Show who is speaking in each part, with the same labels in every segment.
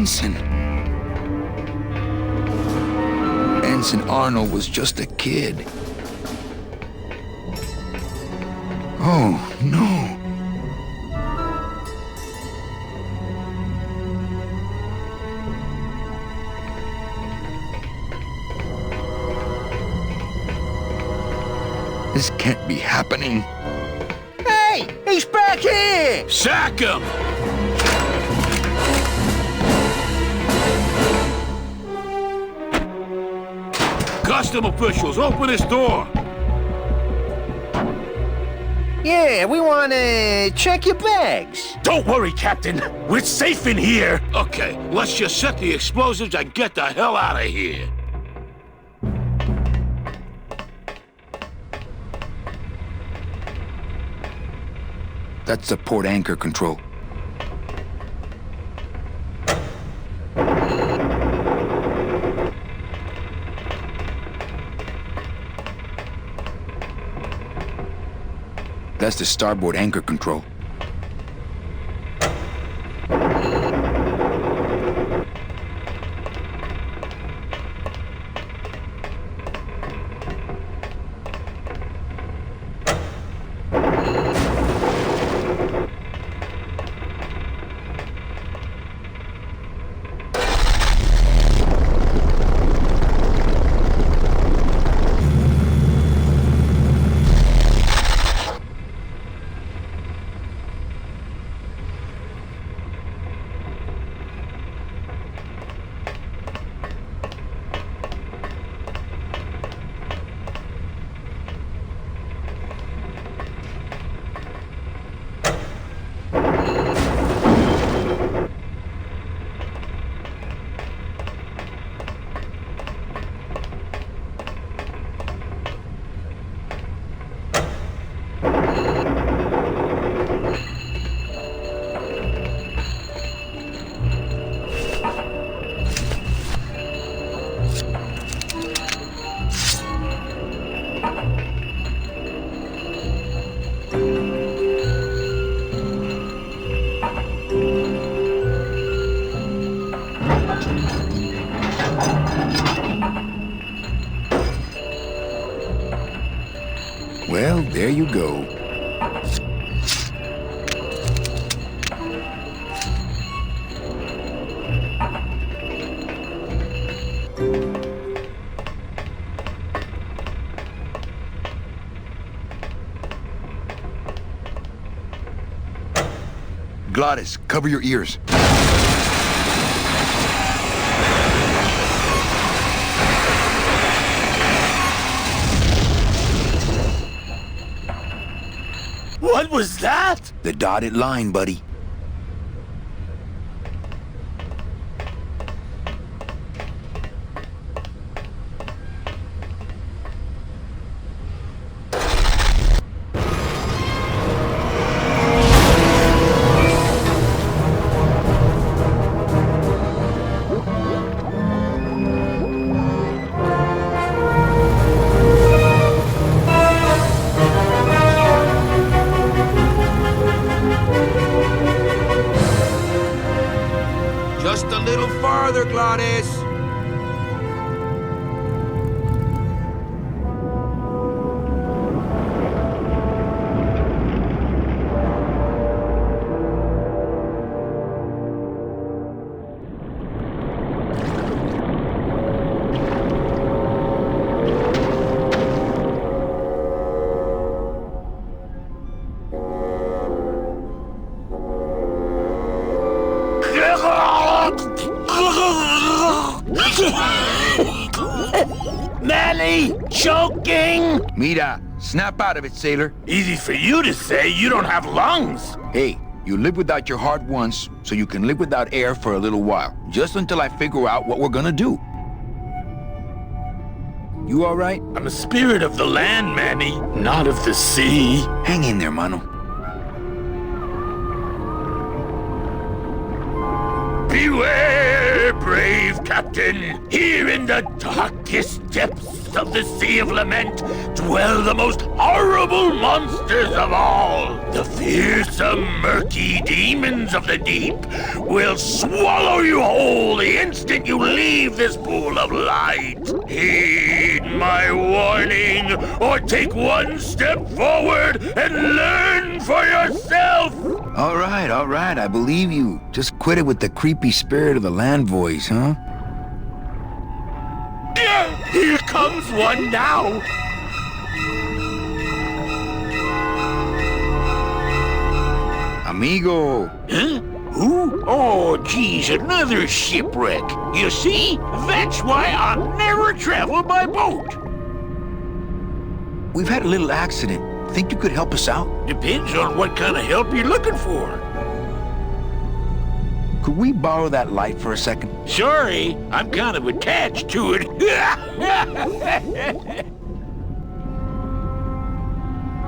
Speaker 1: Ensign. Ensign Arnold was just a kid. Oh, no. This can't be happening.
Speaker 2: Hey! He's back here!
Speaker 3: Sack him! Custom officials, open this door!
Speaker 2: Yeah, we want to check your bags.
Speaker 3: Don't worry, Captain. We're safe in here. Okay, let's just set the explosives and get the hell out of here.
Speaker 1: That's the port anchor control. That's the starboard anchor control. Well, there you go. Glottis, cover your ears.
Speaker 3: What was that?
Speaker 1: The dotted line, buddy.
Speaker 4: Just a little farther, Glottis.
Speaker 3: Manny! Choking!
Speaker 1: Mira, snap out of it, sailor.
Speaker 3: Easy for you to say, you don't have lungs.
Speaker 1: Hey, you live without your heart once, so you can live without air for a little while. Just until I figure out what we're gonna do. You all right?
Speaker 3: I'm a spirit of the land, Manny, not of the sea.
Speaker 1: Hang in there, mano.
Speaker 3: Beware, brave Captain. Here in the darkest depths of the Sea of Lament dwell the most horrible monsters of all. The fearsome, murky demons of the deep will swallow you whole the instant you leave this pool of light. Heed my warning, or take one step forward and learn for yourself.
Speaker 1: All right, I believe you. Just quit it with the creepy spirit of the land voice, huh?
Speaker 3: Here comes one now.
Speaker 1: Amigo.
Speaker 3: Huh? Who? Oh, geez, another shipwreck. You see? That's why I never travel by boat.
Speaker 1: We've had a little accident. Think you could help us out?
Speaker 3: Depends on what kind of help you're looking for.
Speaker 1: Could we borrow that light for a second?
Speaker 3: Sorry, I'm kind of attached to it.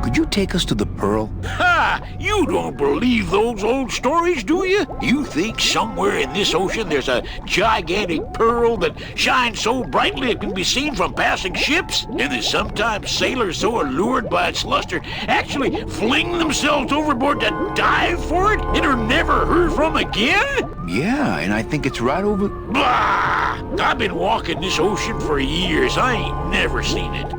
Speaker 1: Could you take us to the Pearl?
Speaker 3: Ha! You don't believe those old stories, do you? You think somewhere in this ocean there's a gigantic pearl that shines so brightly it can be seen from passing ships? And that sometimes sailors so allured by its luster actually fling themselves overboard to dive for it and are never heard from again?
Speaker 1: Yeah, and I think it's right over...
Speaker 3: Blah! I've been walking this ocean for years. I ain't never seen it.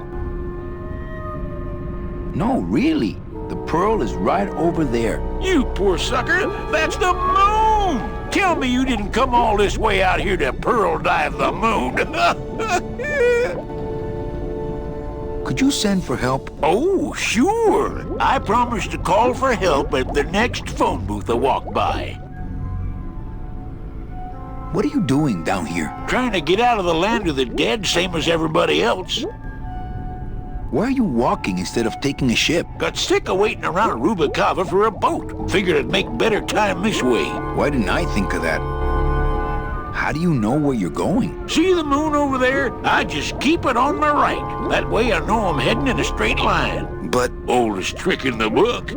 Speaker 1: No, really. The Pearl is right over there.
Speaker 3: You poor sucker! That's the moon! Tell me you didn't come all this way out here to pearl dive the moon.
Speaker 1: Could you send for help?
Speaker 3: Oh, sure. I promise to call for help at the next phone booth I walk by.
Speaker 1: What are you doing down here?
Speaker 3: Trying to get out of the land of the dead, same as everybody else.
Speaker 1: Why are you walking instead of taking a ship?
Speaker 3: Got sick of waiting around Rubicava for a boat. Figured I'd make better time this way.
Speaker 1: Why didn't I think of that? How do you know where you're going?
Speaker 3: See the moon over there? I just keep it on my right. That way I know I'm heading in a straight line.
Speaker 1: But...
Speaker 3: Oldest trick in the book.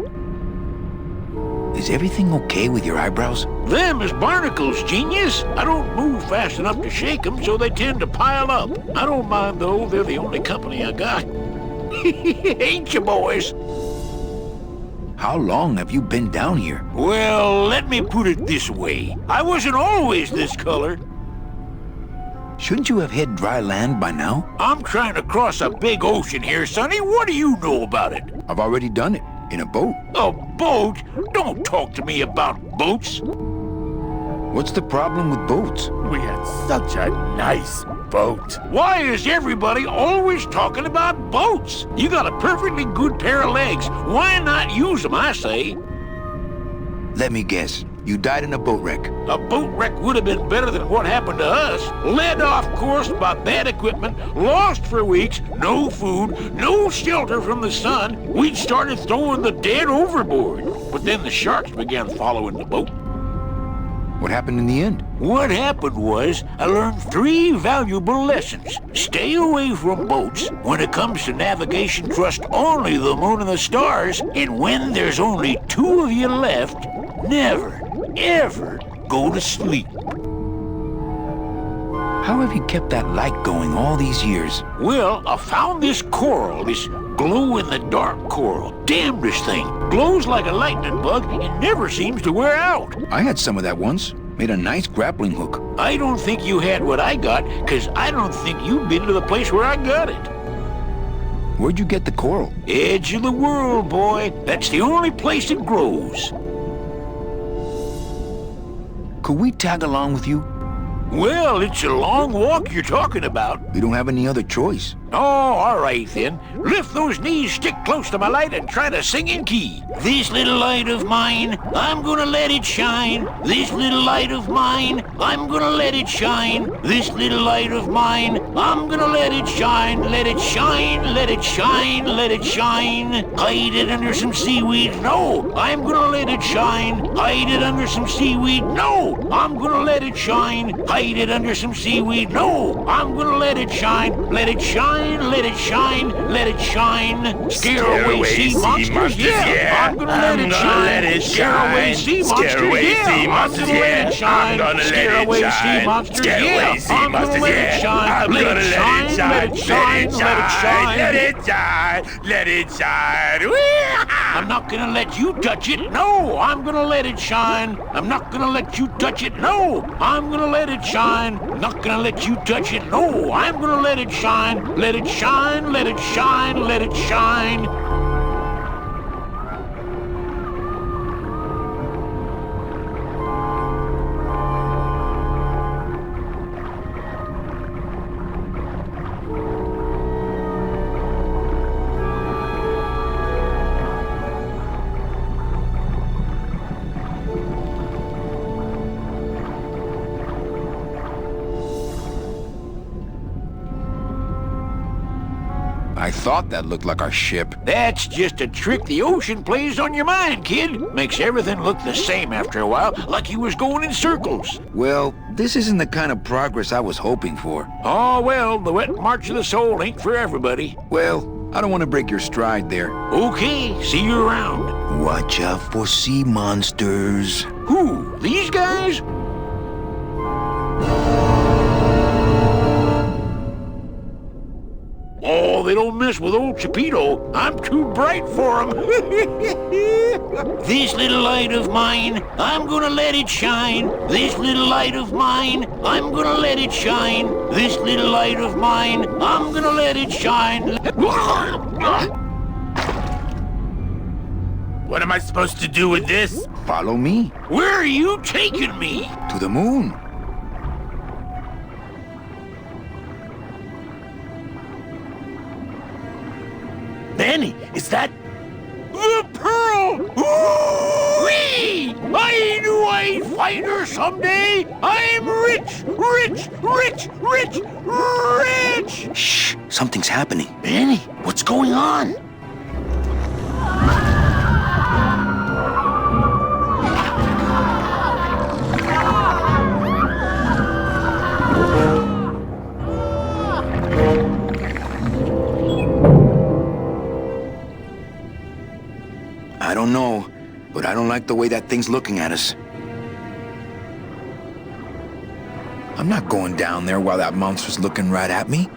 Speaker 1: Is everything okay with your eyebrows?
Speaker 3: Them is barnacles, genius. I don't move fast enough to shake them, so they tend to pile up. I don't mind, though. They're the only company I got. Ain't you, boys?
Speaker 1: How long have you been down here?
Speaker 3: Well, let me put it this way. I wasn't always this color.
Speaker 1: Shouldn't you have hit dry land by now?
Speaker 3: I'm trying to cross a big ocean here, Sonny. What do you know about it?
Speaker 1: I've already done it. In a boat.
Speaker 3: A boat? Don't talk to me about boats.
Speaker 1: What's the problem with boats?
Speaker 3: We had such a nice boat. Why is everybody always talking about boats? You got a perfectly good pair of legs. Why not use them, I say?
Speaker 1: Let me guess. You died in a boat wreck.
Speaker 3: A boat wreck would have been better than what happened to us. Led off course by bad equipment, lost for weeks, no food, no shelter from the sun. We'd started throwing the dead overboard. But then the sharks began following the boat.
Speaker 1: What happened in the end?
Speaker 3: What happened was, I learned 3 valuable lessons. Stay away from boats. When it comes to navigation, trust only the moon and the stars. And when there's only 2 of you left, never, ever go to sleep.
Speaker 1: How have you kept that light going all these years?
Speaker 3: Well, I found this coral, this glow-in-the-dark coral. Damn, this thing glows like a lightning bug and never seems to wear out.
Speaker 1: I had some of that once. Made a nice grappling hook.
Speaker 3: I don't think you had what I got, because I don't think you've been to the place where I got it.
Speaker 1: Where'd you get the coral?
Speaker 3: Edge of the world, boy. That's the only place it grows.
Speaker 1: Could we tag along with you?
Speaker 3: Well, it's a long walk you're talking about.
Speaker 1: We don't have any other choice.
Speaker 3: Oh, all right then. Lift those knees, stick close to my light, and try to sing in key. This little light of mine, I'm gonna let it shine. This little light of mine, I'm gonna let it shine. This little light of mine, I'm gonna let it shine. Let it shine, let it shine, let it shine. Hide it under some seaweed. No, I'm gonna let it shine. Hide it under some seaweed. No, I'm gonna let it shine. Hide it under some seaweed. No, I'm gonna let it shine. Let it shine. shine, let it shine, let it shine. Scare away sea monsters, yeah. I'm gonna let it shine. Scare away sea monsters, yeah. I'm gonna let it shine. Scare away sea monsters, yeah. I'm gonna let it shine. Let it shine, let it shine, let it shine.
Speaker 5: Let it shine, let it shine.
Speaker 3: I'm not gonna let you touch it, no. I'm gonna let it shine. I'm not gonna let you touch it, no. I'm gonna let it shine. I'm not gonna let you touch it, no. I'm gonna let it shine. Let it shine, let it shine, let it shine.
Speaker 1: I thought that looked like our ship.
Speaker 3: That's just a trick the ocean plays on your mind, kid. Makes everything look the same after a while, like you was going in circles.
Speaker 1: Well, this isn't the kind of progress I was hoping for.
Speaker 3: Oh, well, the wet march of the soul ain't for everybody.
Speaker 1: Well, I don't want to break your stride there.
Speaker 3: Okay, see you around.
Speaker 1: Watch out for sea monsters.
Speaker 3: Who? These guys? Oh, they don't mess with old Chepito. I'm too bright for them. This little light of mine, I'm gonna let it shine. This little light of mine, I'm gonna let it shine. This little light of mine, I'm gonna let it shine.
Speaker 5: What am I supposed to do with this?
Speaker 1: Follow me.
Speaker 3: Where are you taking me?
Speaker 1: To the moon.
Speaker 5: Manny, is that...
Speaker 3: The pearl! Whee! I knew I'd find her someday! I'm rich, rich, rich, rich, rich!
Speaker 2: Shh, something's happening.
Speaker 3: Manny, what's going on?
Speaker 1: I don't know, but I don't like the way that thing's looking at us. I'm not going down there while that monster's looking right at me.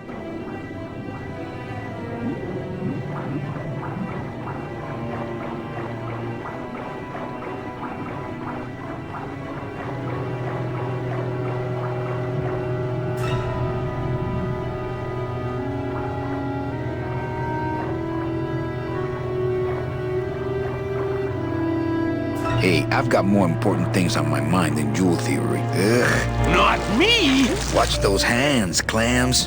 Speaker 1: Hey, I've got more important things on my mind than jewel theory. Ugh.
Speaker 3: Not me!
Speaker 1: Watch those hands, clams.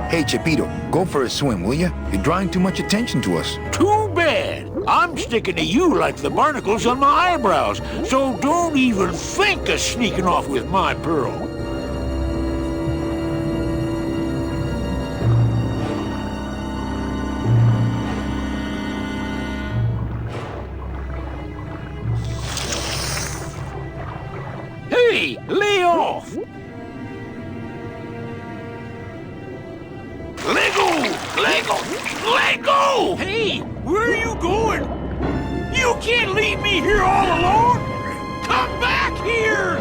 Speaker 1: Hey, Chepito, go for a swim, will ya? You're drawing too much attention to us.
Speaker 3: Too bad! I'm sticking to you like the barnacles on my eyebrows, so don't even think of sneaking off with my pearl. Hey, lay off! Let go! Let go! Let go! Hey, where are you going? You can't leave me here all alone! Come back here!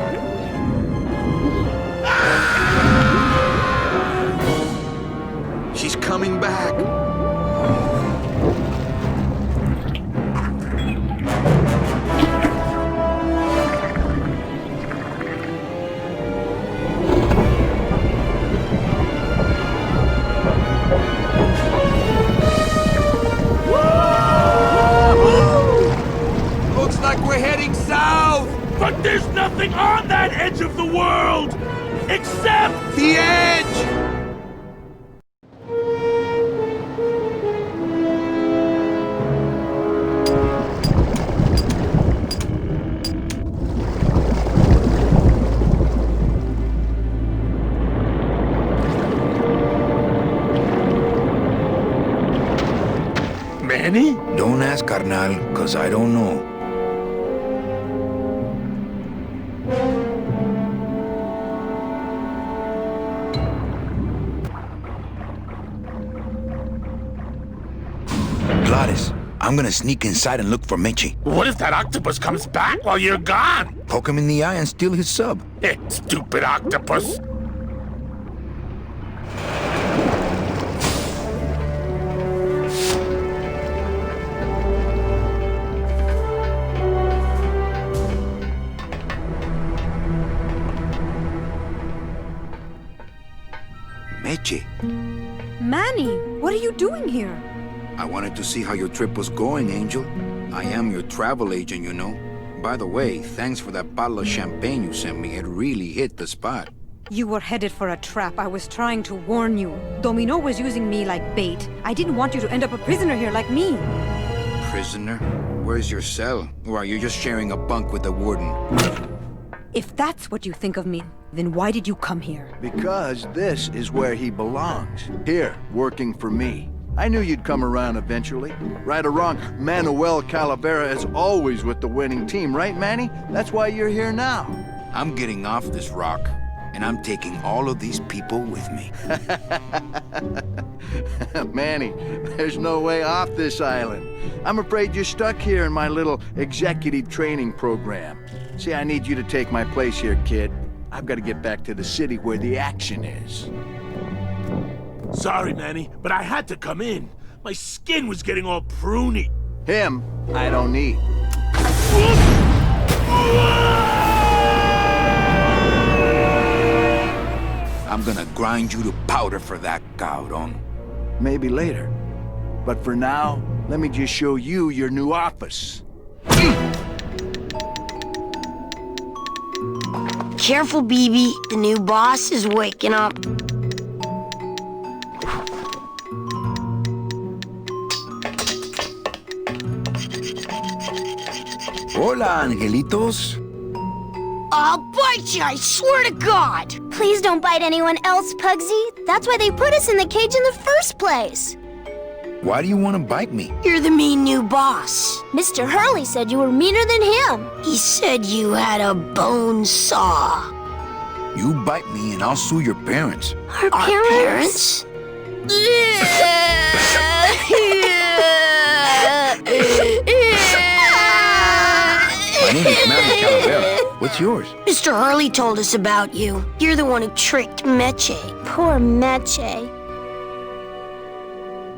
Speaker 4: She's coming back. Looks like we're heading south.
Speaker 5: But there's nothing on that edge of the world! Except...
Speaker 4: The edge!
Speaker 5: Manny?
Speaker 1: Don't ask, carnal, cause I don't know. Glottis. I'm gonna sneak inside and look for Meche.
Speaker 5: What if that octopus comes back while you're gone?
Speaker 1: Poke him in the eye and steal his sub.
Speaker 5: Stupid octopus.
Speaker 1: Meche,
Speaker 6: Manny, what are you doing here?
Speaker 1: I wanted to see how your trip was going, Angel. I am your travel agent, you know. By the way, thanks for that bottle of champagne you sent me. It really hit the spot.
Speaker 6: You were headed for a trap. I was trying to warn you. Domino was using me like bait. I didn't want you to end up a prisoner here like me.
Speaker 1: Prisoner? Where's your cell? Or are you just sharing a bunk with the warden?
Speaker 6: If that's what you think of me, then why did you come here?
Speaker 7: Because this is where he belongs. Here, working for me. I knew you'd come around eventually. Right or wrong, Manuel Calavera is always with the winning team, right, Manny? That's why you're here now.
Speaker 1: I'm getting off this rock, and I'm taking all of these people with me.
Speaker 7: Manny, there's no way off this island. I'm afraid you're stuck here in my little executive training program. See, I need you to take my place here, kid. I've got to get back to the city where the action is.
Speaker 5: Sorry, Manny, but I had to come in. My skin was getting all pruny.
Speaker 7: Him, I don't need.
Speaker 1: I'm gonna grind you to powder for that, cabrón.
Speaker 7: Maybe later. But for now, let me just show you your new office.
Speaker 8: Careful, BB. The new boss is waking up.
Speaker 1: Hola, Angelitos.
Speaker 8: I'll bite you, I swear to God!
Speaker 9: Please don't bite anyone else, Pugsy. That's why they put us in the cage in the first place.
Speaker 1: Why do you want to bite me?
Speaker 8: You're the mean new boss.
Speaker 9: Mr. Hurley said you were meaner than him.
Speaker 8: He said you had a bone saw.
Speaker 1: You bite me and I'll sue your parents.
Speaker 8: Our parents?
Speaker 1: My name is Manny Calavera. What's yours?
Speaker 8: Mr. Hurley told us about you. You're the one who tricked Meche.
Speaker 9: Poor Meche.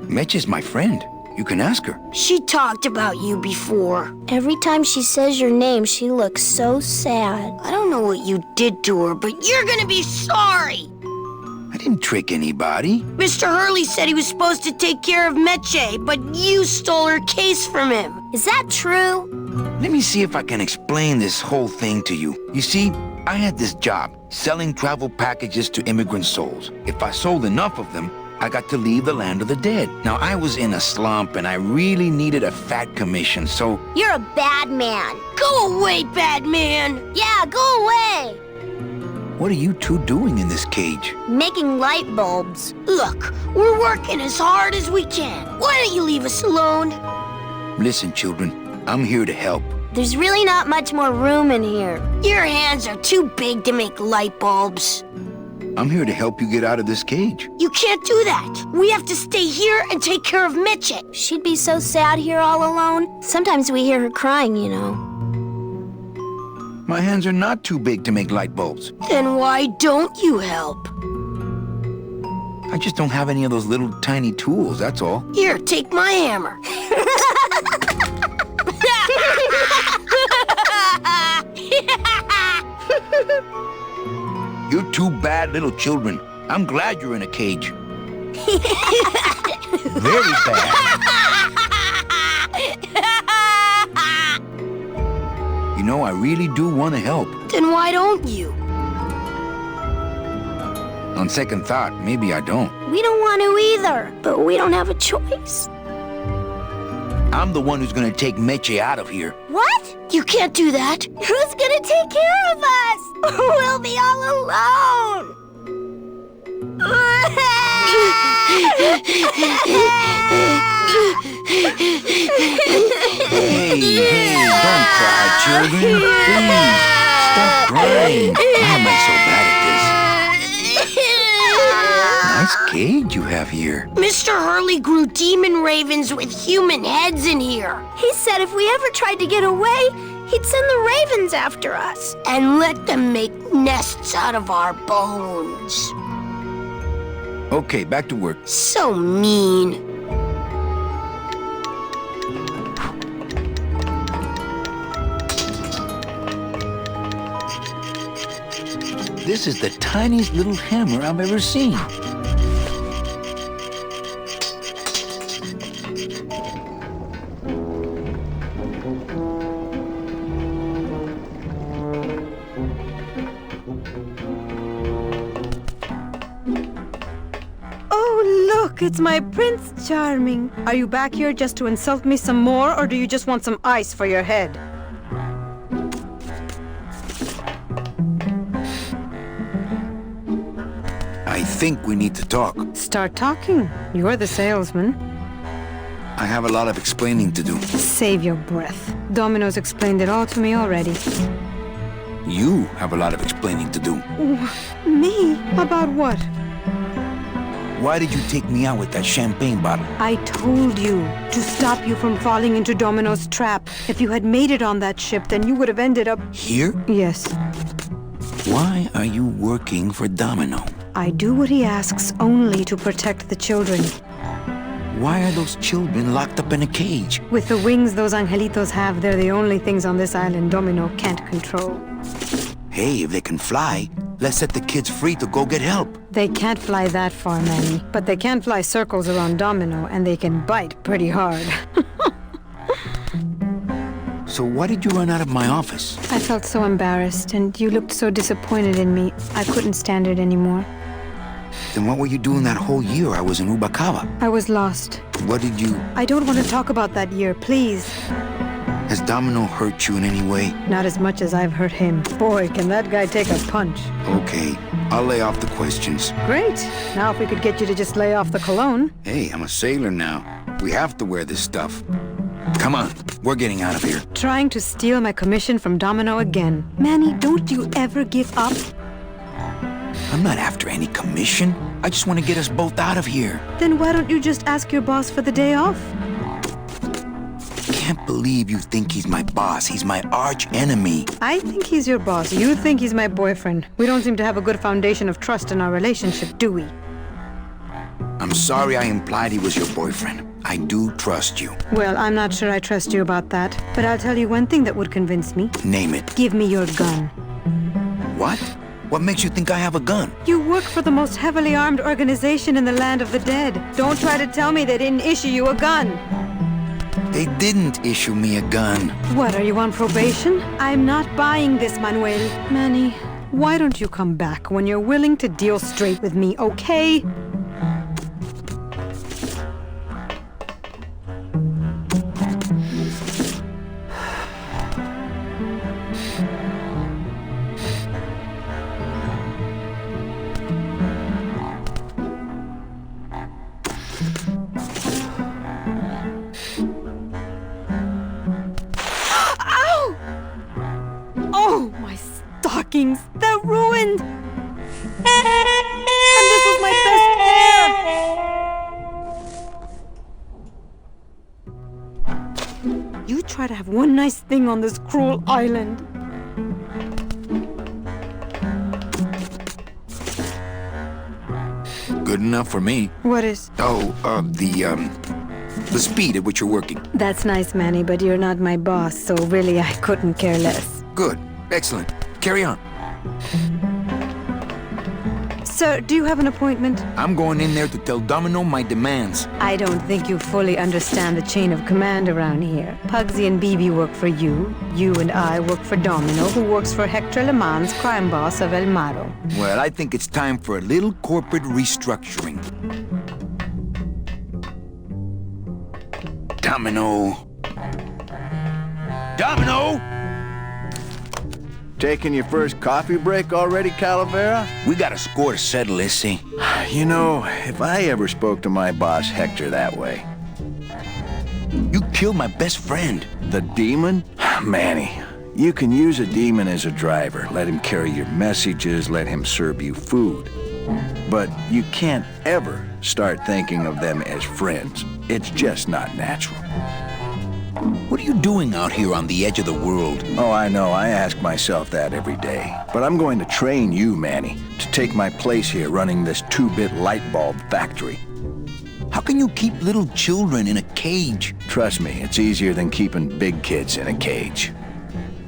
Speaker 1: Meche's my friend. You can ask her.
Speaker 8: She talked about you before.
Speaker 9: Every time she says your name, she looks so sad.
Speaker 8: I don't know what you did to her, but you're gonna be sorry!
Speaker 1: I didn't trick anybody.
Speaker 8: Mr. Hurley said he was supposed to take care of Meche, but you stole her case from him.
Speaker 9: Is that true?
Speaker 1: Let me see if I can explain this whole thing to you. You see, I had this job, selling travel packages to immigrant souls. If I sold enough of them, I got to leave the land of the dead. Now, I was in a slump and I really needed a fat commission, so...
Speaker 9: You're a bad man.
Speaker 8: Go away, bad man!
Speaker 9: Yeah, go away!
Speaker 1: What are you two doing in this cage?
Speaker 9: Making light bulbs.
Speaker 8: Look, we're working as hard as we can. Why don't you leave us alone?
Speaker 1: Listen, children, I'm here to help.
Speaker 9: There's really not much more room in here.
Speaker 8: Your hands are too big to make light bulbs.
Speaker 1: I'm here to help you get out of this cage.
Speaker 8: You can't do that. We have to stay here and take care of Meche.
Speaker 9: She'd be so sad here all alone. Sometimes we hear her crying, you know.
Speaker 1: My hands are not too big to make light bulbs.
Speaker 8: Then why don't you help?
Speaker 1: I just don't have any of those little tiny tools, that's all.
Speaker 8: Here, take my hammer.
Speaker 1: You're two bad little children. I'm glad you're in a cage. Very bad. You know, I really do want to help.
Speaker 8: Then why don't you?
Speaker 1: On second thought, maybe I don't.
Speaker 9: We don't want to either, but we don't have a choice.
Speaker 1: I'm the one who's gonna take Meche out of here.
Speaker 9: What?
Speaker 8: You can't do that.
Speaker 9: Who's gonna take care of us? We'll be all alone.
Speaker 1: Hey, don't cry, children. Please, stop crying. Why am I so bad at this? Nice cage you have here.
Speaker 8: Mr. Hurley grew demon ravens with human heads in here.
Speaker 9: He said if we ever tried to get away, he'd send the ravens after us.
Speaker 8: And let them make nests out of our bones.
Speaker 1: Okay, back to work.
Speaker 8: So mean.
Speaker 1: This is the tiniest little hammer I've ever seen.
Speaker 6: Look, it's my Prince Charming. Are you back here just to insult me some more, or do you just want some ice for your head?
Speaker 1: I think we need to talk.
Speaker 6: Start talking. You're the salesman.
Speaker 1: I have a lot of explaining to do.
Speaker 6: Save your breath. Domino's explained it all to me already.
Speaker 1: You have a lot of explaining to do.
Speaker 6: Me? About what?
Speaker 1: Why did you take me out with that champagne bottle?
Speaker 6: I told you to stop you from falling into Domino's trap. If you had made it on that ship, then you would have ended up...
Speaker 1: Here?
Speaker 6: Yes.
Speaker 1: Why are you working for Domino?
Speaker 6: I do what he asks only to protect the children.
Speaker 1: Why are those children locked up in a cage?
Speaker 6: With the wings those Angelitos have, they're the only things on this island Domino can't control.
Speaker 1: Hey, if they can fly, let's set the kids free to go get help.
Speaker 6: They can't fly that far, Manny. But they can fly circles around Domino, and they can bite pretty hard.
Speaker 1: So why did you run out of my office?
Speaker 6: I felt so embarrassed, and you looked so disappointed in me. I couldn't stand it anymore.
Speaker 1: Then what were you doing that whole year I was in Ubacava?
Speaker 6: I was lost.
Speaker 1: What did you...
Speaker 6: I don't want to talk about that year, please.
Speaker 1: Has Domino hurt you in any way?
Speaker 6: Not as much as I've hurt him. Boy, can that guy take a punch.
Speaker 1: Okay, I'll lay off the questions.
Speaker 6: Great. Now if we could get you to just lay off the cologne.
Speaker 1: Hey, I'm a sailor now. We have to wear this stuff. Come on, we're getting out of here.
Speaker 6: Trying to steal my commission from Domino again. Manny, don't you ever give up?
Speaker 1: I'm not after any commission. I just want to get us both out of here.
Speaker 6: Then why don't you just ask your boss for the day off?
Speaker 1: Can't believe you think he's my boss. He's my arch enemy.
Speaker 6: I think he's your boss. You think he's my boyfriend. We don't seem to have a good foundation of trust in our relationship, do we?
Speaker 1: I'm sorry I implied he was your boyfriend. I do trust you.
Speaker 6: Well, I'm not sure I trust you about that. But I'll tell you one thing that would convince me.
Speaker 1: Name it.
Speaker 6: Give me your gun.
Speaker 1: What? What makes you think I have a gun?
Speaker 6: You work for the most heavily armed organization in the land of the dead. Don't try to tell me they didn't issue you a gun.
Speaker 1: They didn't issue me a gun.
Speaker 6: What, are you on probation? I'm not buying this, Manuel. Manny, why don't you come back when you're willing to deal straight with me, okay? Oh, my stockings! They're ruined! And this was my best pair! You try to have one nice thing on this cruel island.
Speaker 1: Good enough for me.
Speaker 6: What is?
Speaker 1: Oh, the speed at which you're working.
Speaker 6: That's nice, Manny, but you're not my boss, so really I couldn't care less.
Speaker 1: Good. Excellent. Carry on.
Speaker 6: Sir, do you have an appointment?
Speaker 1: I'm going in there to tell Domino my demands.
Speaker 6: I don't think you fully understand the chain of command around here. Pugsy and BB work for you. You and I work for Domino, who works for Hector Le Mans, crime boss of El Maro.
Speaker 1: Well, I think it's time for a little corporate restructuring. Domino! Domino!
Speaker 7: Taking your first coffee break already, Calavera?
Speaker 1: We got a score to settle, Issy.
Speaker 7: You know, if I ever spoke to my boss Hector that way.
Speaker 1: You killed my best friend.
Speaker 7: The demon? Manny, you can use a demon as a driver. Let him carry your messages, let him serve you food. But you can't ever start thinking of them as friends. It's just not natural.
Speaker 1: What are you doing out here on the edge of the world?
Speaker 7: Oh, I know. I ask myself that every day. But I'm going to train you, Manny, to take my place here running this 2-bit light bulb factory.
Speaker 1: How can you keep little children in a cage?
Speaker 7: Trust me, it's easier than keeping big kids in a cage.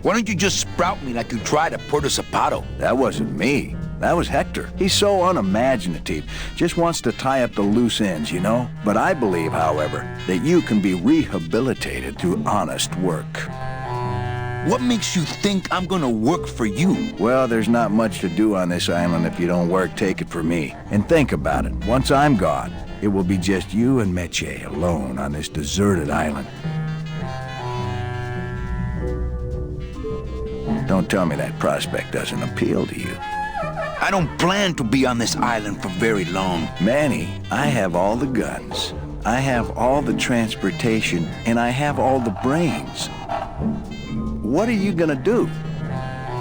Speaker 1: Why don't you just sprout me like you tried at Puerto Zapato?
Speaker 7: That wasn't me. That was Hector. He's so unimaginative. Just wants to tie up the loose ends, you know? But I believe, however, that you can be rehabilitated through honest work.
Speaker 1: What makes you think I'm gonna work for you?
Speaker 7: Well, there's not much to do on this island if you don't work, take it from me. And think about it. Once I'm gone, it will be just you and Meche alone on this deserted island. Don't tell me that prospect doesn't appeal to you.
Speaker 1: I don't plan to be on this island for very long.
Speaker 7: Manny, I have all the guns. I have all the transportation, and I have all the brains. What are you gonna do?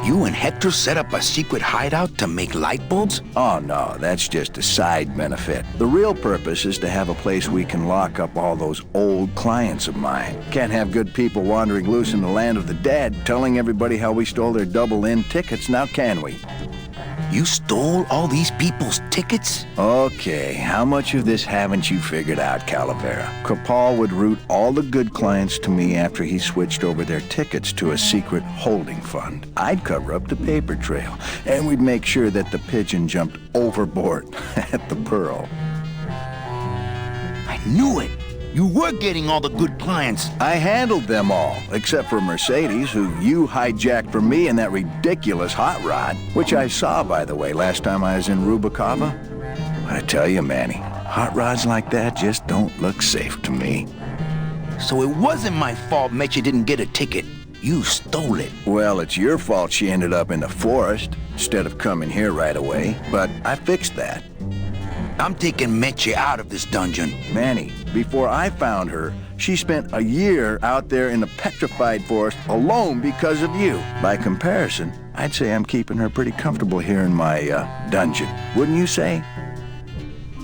Speaker 1: You and Hector set up a secret hideout to make light bulbs?
Speaker 7: Oh no, that's just a side benefit. The real purpose is to have a place we can lock up all those old clients of mine. Can't have good people wandering loose in the land of the dead, telling everybody how we stole their double-in tickets, now can we?
Speaker 1: You stole all these people's tickets?
Speaker 7: Okay, how much of this haven't you figured out, Calavera? Capal would route all the good clients to me after he switched over their tickets to a secret holding fund. I'd cover up the paper trail, and we'd make sure that the pigeon jumped overboard at the Pearl.
Speaker 1: I knew it! You were getting all the good clients.
Speaker 7: I handled them all, except for Mercedes, who you hijacked from me in that ridiculous hot rod, which I saw, by the way, last time I was in Rubacava. I tell you, Manny, hot rods like that just don't look safe to me.
Speaker 1: So it wasn't my fault Meche didn't get a ticket. You stole it.
Speaker 7: Well, it's your fault she ended up in the forest instead of coming here right away, but I fixed that.
Speaker 1: I'm taking Meche out of this dungeon.
Speaker 7: Manny, before I found her, she spent a year out there in the petrified forest alone because of you. By comparison, I'd say I'm keeping her pretty comfortable here in my dungeon. Wouldn't you say?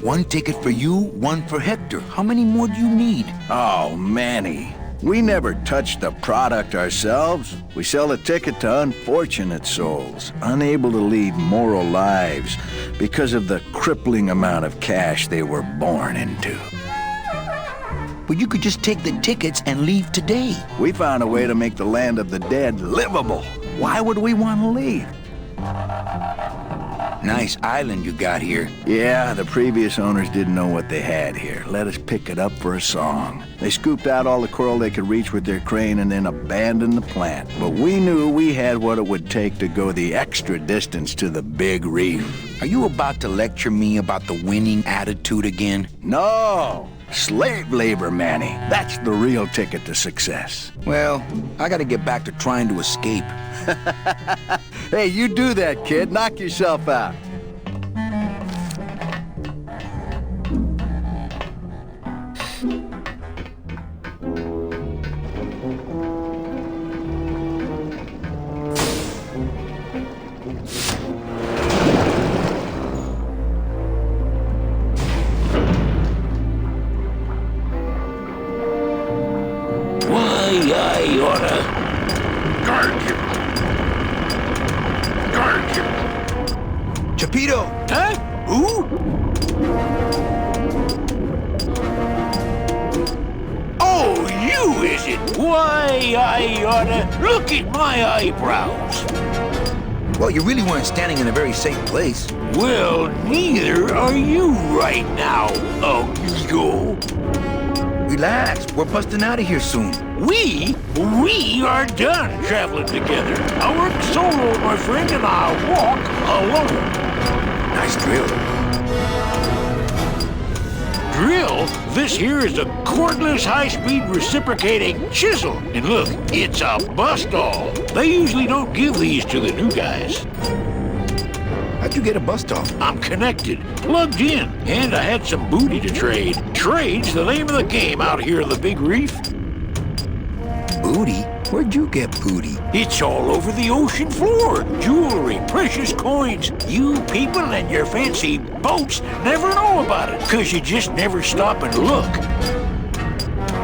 Speaker 1: One ticket for you, one for Hector. How many more do you need?
Speaker 7: Oh, Manny. We never touch the product ourselves. We sell a ticket to unfortunate souls, unable to lead moral lives because of the crippling amount of cash they were born into.
Speaker 1: But you could just take the tickets and leave today.
Speaker 7: We found a way to make the land of the dead livable. Why would we want to leave?
Speaker 1: Nice island you got here.
Speaker 7: Yeah, the previous owners didn't know what they had here. Let us pick it up for a song. They scooped out all the coral they could reach with their crane and then abandoned the plant. But we knew we had what it would take to go the extra distance to the big reef.
Speaker 1: Are you about to lecture me about the winning attitude again?
Speaker 7: No! Slave labor, Manny. That's the real ticket to success.
Speaker 1: Well, I gotta get back to trying to escape.
Speaker 7: Hey, you do that, kid. Knock yourself out.
Speaker 3: I oughta guard you.
Speaker 1: Chepito!
Speaker 3: Huh? Who? Oh, you is it? Why, I oughta look at my eyebrows.
Speaker 1: Well, you really weren't standing in a very safe place.
Speaker 3: Well, neither are you right now, amigo.
Speaker 1: Relax, we're busting out of here soon.
Speaker 3: We are done traveling together. I work solo, my friend, and I walk alone.
Speaker 1: Nice drill.
Speaker 3: Drill? This here is a cordless, high-speed reciprocating chisel. And look, it's a bust-all. They usually don't give these to the new guys.
Speaker 1: How'd you get a bust off?
Speaker 3: I'm connected, plugged in, and I had some booty to trade. Trade's the name of the game out here on the big reef.
Speaker 1: Booty? Where'd you get booty?
Speaker 3: It's all over the ocean floor. Jewelry, precious coins. You people and your fancy boats never know about it, 'cause you just never stop and look.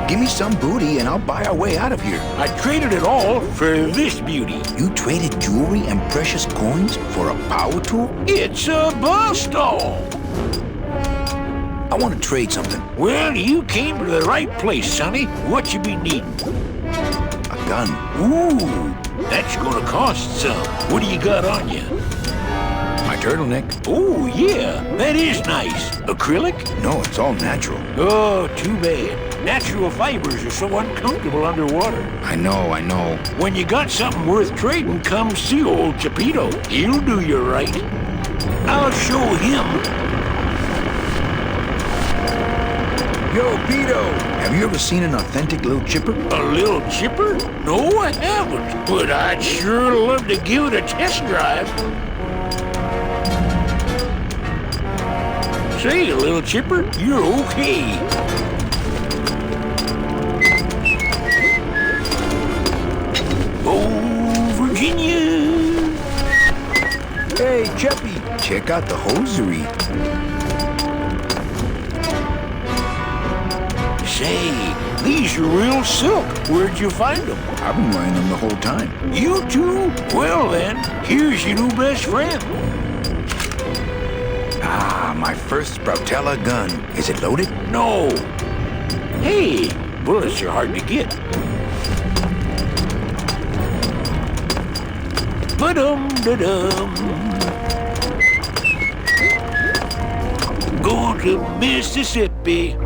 Speaker 1: Give me some booty and I'll buy our way out of here.
Speaker 3: I traded it all for this beauty.
Speaker 1: You traded jewelry and precious coins for a power tool?
Speaker 3: It's a bus doll.
Speaker 1: I want to trade something.
Speaker 3: Well, you came to the right place, Sonny. What you be needing?
Speaker 1: A gun.
Speaker 3: Ooh, that's gonna cost some. What do you got on you?
Speaker 1: My turtleneck.
Speaker 3: Oh, yeah, that is nice. Acrylic?
Speaker 1: No, it's all natural.
Speaker 3: Oh, too bad. Natural fibers are so uncomfortable underwater.
Speaker 1: I know.
Speaker 3: When you got something worth trading, come see old Chepito. He'll do you right. I'll show him.
Speaker 1: Yo, Pito, have you ever seen an authentic little chipper?
Speaker 3: A little chipper? No, I haven't. But I'd sure love to give it a test drive. Say, little chipper, you're okay. Oh, Virginia!
Speaker 1: Hey, Cheppy, check out the hosiery.
Speaker 3: Say, these are real silk. Where'd you find them?
Speaker 1: I've been wearing them the whole time.
Speaker 3: You too? Well then, here's your new best friend.
Speaker 1: Ah, my first Sproutella gun. Is it loaded?
Speaker 3: No. Hey, bullets are hard to get. Ba-dum-da-dum. Going to Mississippi.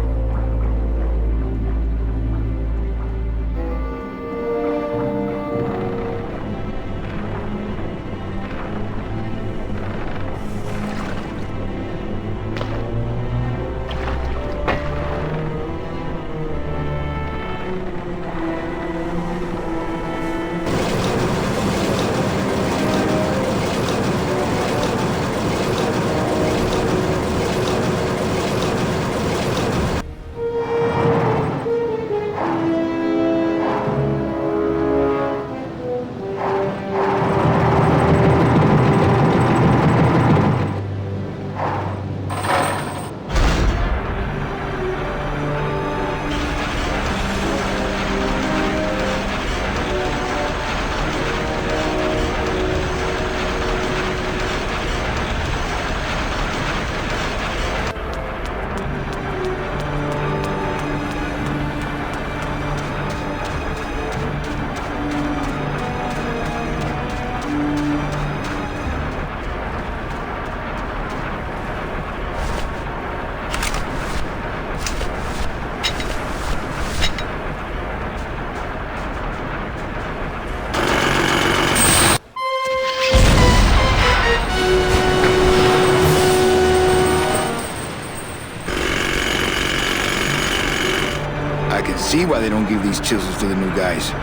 Speaker 1: See why they don't give these chisels to the new guys.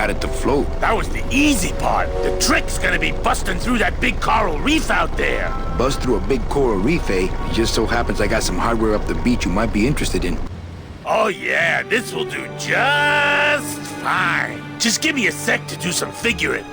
Speaker 1: got it to float.
Speaker 5: That was the easy part. The trick's gonna be busting through that big coral reef out there.
Speaker 1: Bust through a big coral reef, eh? It just so happens I got some hardware up the beach you might be interested in.
Speaker 5: Oh yeah, this will do just fine. Just give me a sec to do some figuring.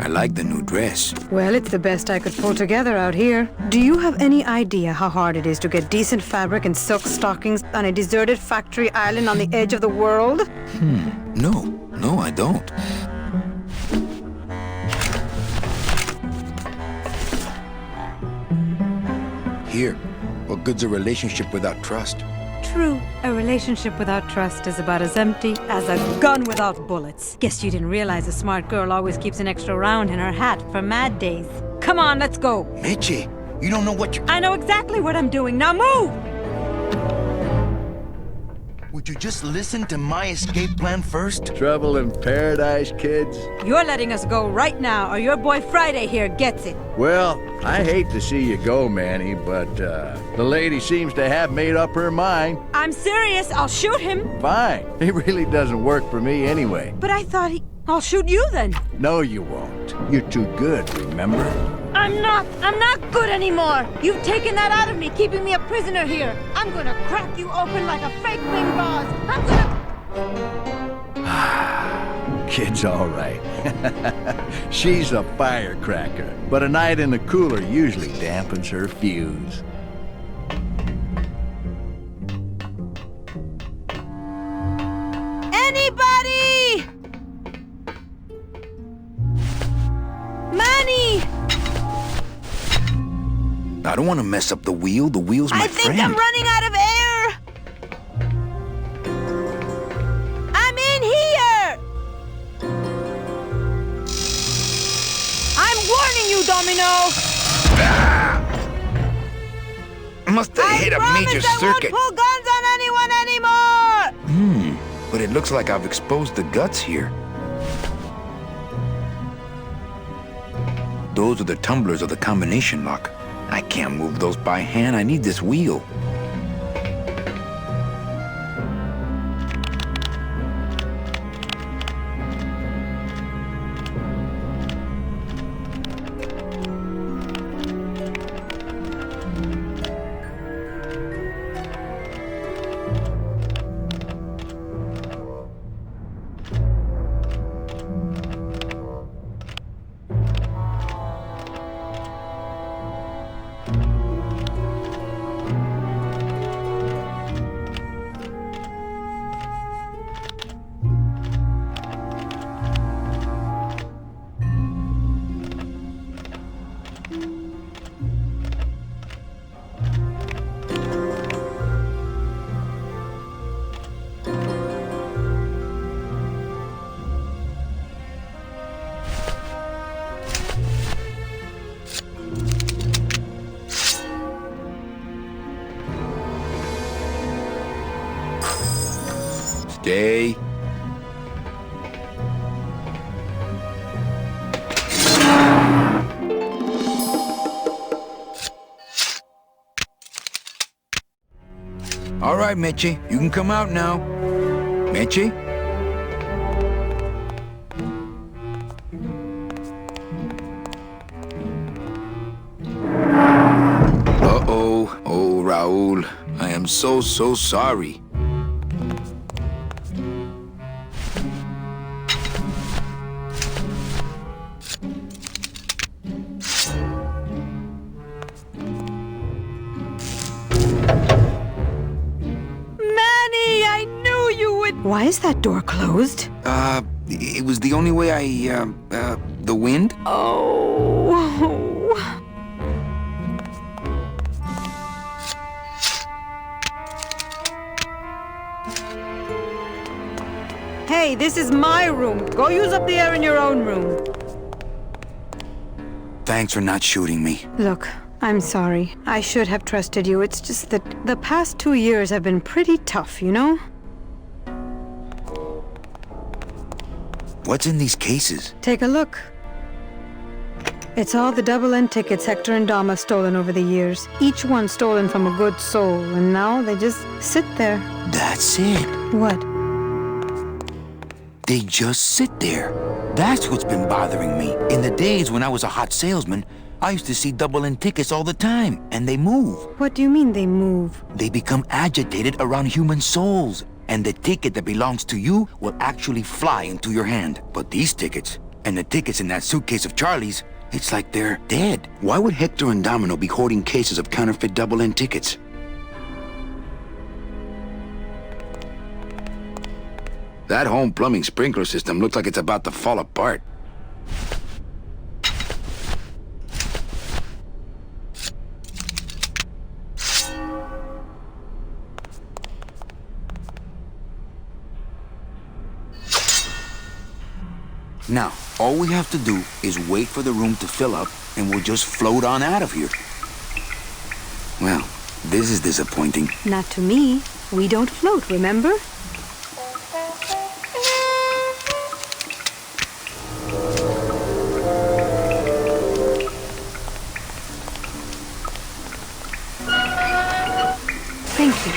Speaker 1: I like the new dress.
Speaker 6: Well, it's the best I could pull together out here. Do you have any idea how hard it is to get decent fabric and silk stockings on a deserted factory island on the edge of the world?
Speaker 1: No, I don't. Here, what good's a relationship without trust?
Speaker 6: True. A relationship without trust is about as empty as a gun without bullets. Guess you didn't realize a smart girl always keeps an extra round in her hat for mad days. Come on, let's go.
Speaker 1: Meche, you don't know what you...
Speaker 6: I know exactly what I'm doing. Now move!
Speaker 1: Would you just listen to my escape plan first?
Speaker 7: Trouble in paradise, kids?
Speaker 6: You're letting us go right now, or your boy Friday here gets it.
Speaker 7: Well, I hate to see you go, Manny, but the lady seems to have made up her mind.
Speaker 6: I'm serious. I'll shoot him.
Speaker 7: Fine. It really doesn't work for me anyway.
Speaker 6: But I thought I'll shoot you then.
Speaker 7: No, you won't. You're too good, remember?
Speaker 6: I'm not good anymore. You've taken that out of me, keeping me a prisoner here. I'm gonna crack you open like a fake wing vase. I'm gonna...
Speaker 7: Kid's all right. She's a firecracker, but a night in the cooler usually dampens her fuse.
Speaker 6: Anybody! Manny!
Speaker 1: I don't want to mess up the wheel. The wheel's my friend.
Speaker 6: I think I'm running out of air! I'm in here! I'm warning you, Domino!
Speaker 1: Must have hit a major circuit.
Speaker 6: I won't pull guns on anyone anymore!
Speaker 1: But it looks like I've exposed the guts here. Those are the tumblers of the combination lock. I can't move those by hand. I need this wheel. Stay. All right, Meche, you can come out now. Meche? Uh-oh. Oh, Raul. I am so sorry.
Speaker 6: Why is that door closed?
Speaker 1: It was the only way the wind?
Speaker 6: Oh. Hey, this is my room. Go use up the air in your own room.
Speaker 1: Thanks for not shooting me.
Speaker 6: Look, I'm sorry. I should have trusted you. It's just that the past 2 years have been pretty tough, you know?
Speaker 1: What's in these cases?
Speaker 6: Take a look. It's all the double-end tickets Hector and Dom have stolen over the years. Each one stolen from a good soul, and now they just sit there.
Speaker 1: That's it.
Speaker 6: What?
Speaker 1: They just sit there. That's what's been bothering me. In the days when I was a hot salesman, I used to see double-end tickets all the time, and they move.
Speaker 6: What do you mean they move?
Speaker 1: They become agitated around human souls, and the ticket that belongs to you will actually fly into your hand. But these tickets, and the tickets in that suitcase of Charlie's, it's like they're dead. Why would Hector and Domino be hoarding cases of counterfeit double-end tickets? That home plumbing sprinkler system looks like it's about to fall apart. Now, all we have to do is wait for the room to fill up, and we'll just float on out of here. Well, this is disappointing.
Speaker 6: Not to me. We don't float, remember? Thank you.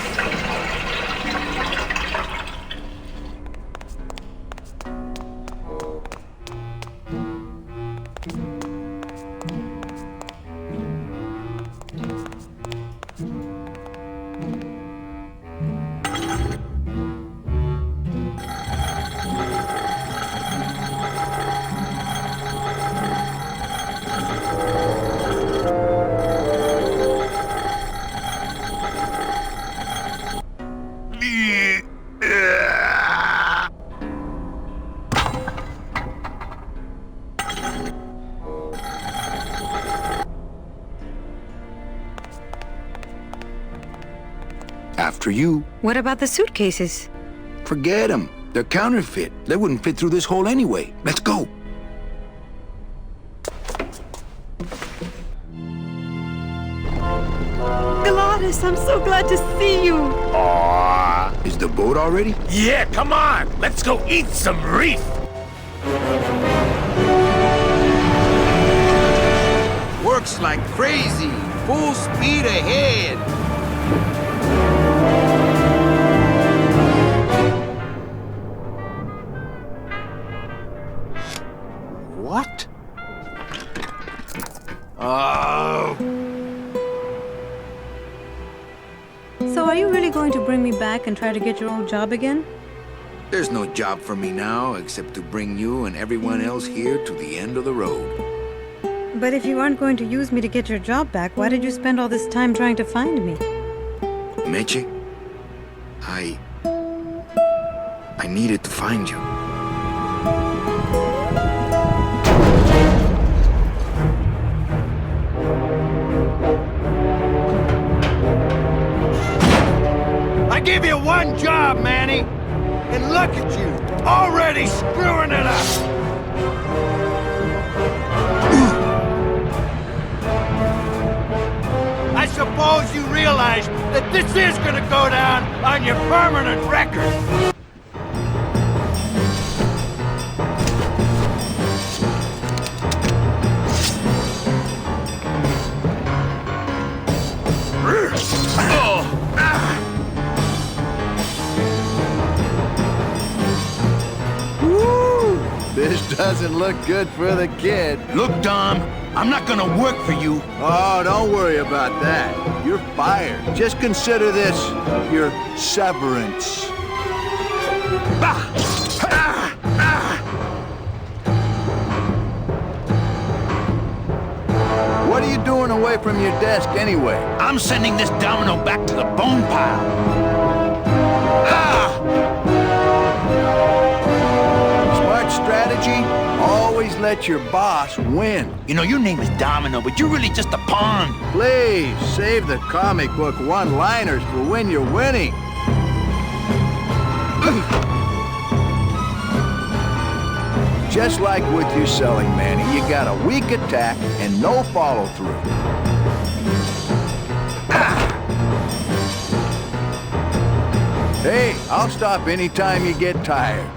Speaker 1: After you.
Speaker 6: What about the suitcases?
Speaker 1: Forget them. They're counterfeit. They wouldn't fit through this hole anyway. Let's go.
Speaker 6: Glottis, I'm so glad to see you.
Speaker 5: Aww.
Speaker 1: Is the boat already?
Speaker 5: Yeah, come on. Let's go eat some reef.
Speaker 4: Works like crazy. Full speed ahead. What? Oh.
Speaker 6: So are you really going to bring me back and try to get your old job again?
Speaker 7: There's no job for me now except to bring you and everyone else here to the end of the road.
Speaker 6: But if you aren't going to use me to get your job back, why did you spend all this time trying to find me?
Speaker 7: Meche, I needed to find you.
Speaker 4: I give you one job, Manny, and look at you, already screwing it up. I suppose you realize that this is gonna go down on your permanent record.
Speaker 7: This doesn't look good for the kid.
Speaker 1: Look, Dom, I'm not gonna work for you.
Speaker 7: Oh, don't worry about that. You're fired. Just consider this your severance. What are you doing away from your desk anyway?
Speaker 1: I'm sending this Domino back to the bone pile.
Speaker 7: Pugsy, always let your boss win.
Speaker 1: You know, your name is Domino, but you're really just a pawn.
Speaker 7: Please, save the comic book one-liners for when you're winning. Just like with your selling, Manny, you got a weak attack and no follow-through. Hey, I'll stop anytime you get tired.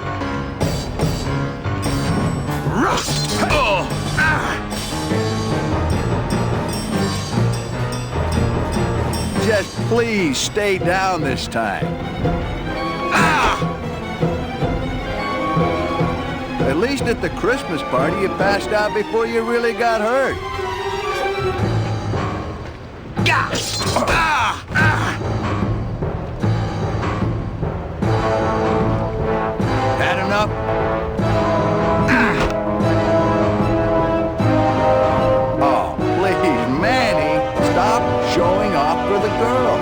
Speaker 7: Just please stay down this time. At least at the Christmas party, you passed out before you really got hurt. Had enough? Oh, please, Manny, stop showing off for the girl.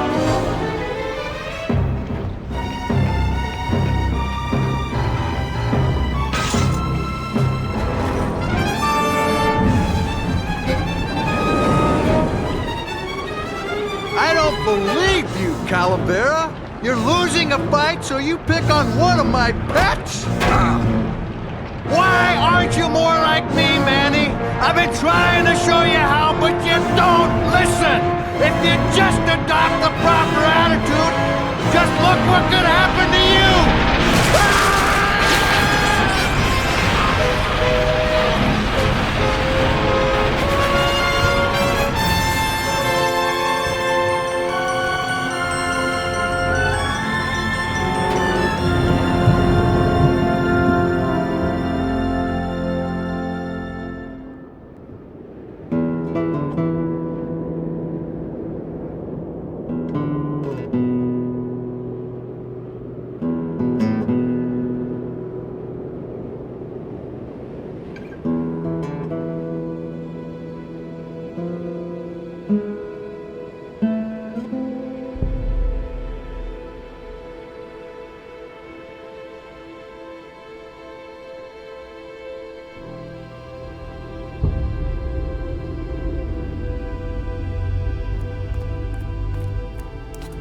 Speaker 4: I don't believe you, Calavera. You're losing a fight, so you pick on one of my pets? Why aren't you more like me, Manny? I've been trying to show you how, but you don't listen. If you just adopt the proper attitude, just look what could happen to you.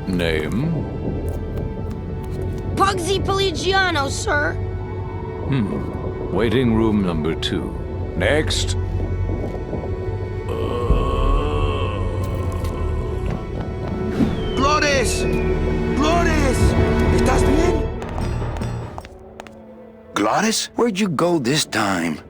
Speaker 10: Name?
Speaker 8: Pugsy Pelagiano, sir.
Speaker 10: Waiting room number 2. Next.
Speaker 2: Glottis! Glottis! ¿Estás bien?
Speaker 1: Glottis? Where'd you go this time?